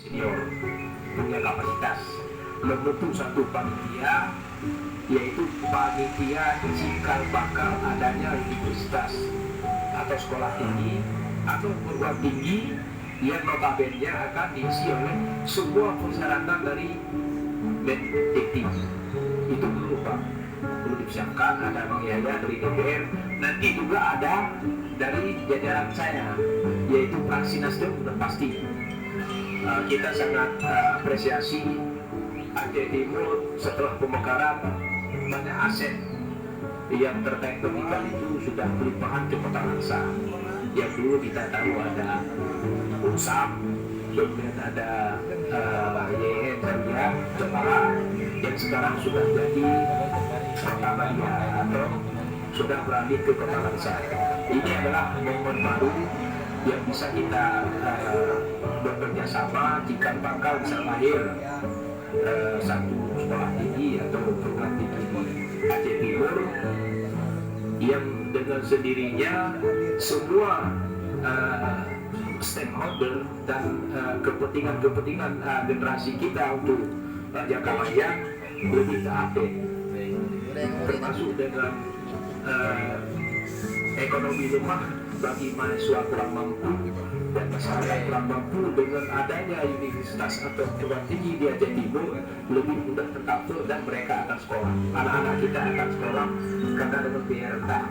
senior punya kapasitas membentuk satu panitia, yaitu panitia cikal bakal adanya universitas atau sekolah tinggi atau perguruan tinggi yang notabene akan diisi oleh semua persyaratan dari Mendikti. Itu perlu Pak, perlu disiapkan, ada Bang Yahya dari DPR, nanti juga ada dari jajaran saya, yaitu fraksi Nasdem sudah pasti. Kita sangat apresiasi Aceh Timur setelah pemekaran banyak aset yang terkait pendidikan itu sudah berlimpahan ke Kota Langsa. Yang dulu kita tahu ada UNSAM, kemudian ada YN Jaya Jepara, yang sekarang sudah jadi Kota Badia atau sudah beralih ke Kota Langsa. Ini adalah momen baru yang bisa kita bekerja sama jika bakal bisa lahir satu sekolah tinggi atau perguruan tinggi di Aceh Timur yang dengan sendirinya semua stakeholder dan kepentingan generasi kita untuk jangka panjang lebih terupdate, termasuk dengan ekonomi lemah bagi mahasiswa kurang mampu dan masyarakat kurang mampu. Dengan adanya universitas atau perguruan tinggi di Aceh Timur lebih mudah tercover dan mereka akan sekolah, anak-anak kita akan sekolah karena dengan biaya rendah.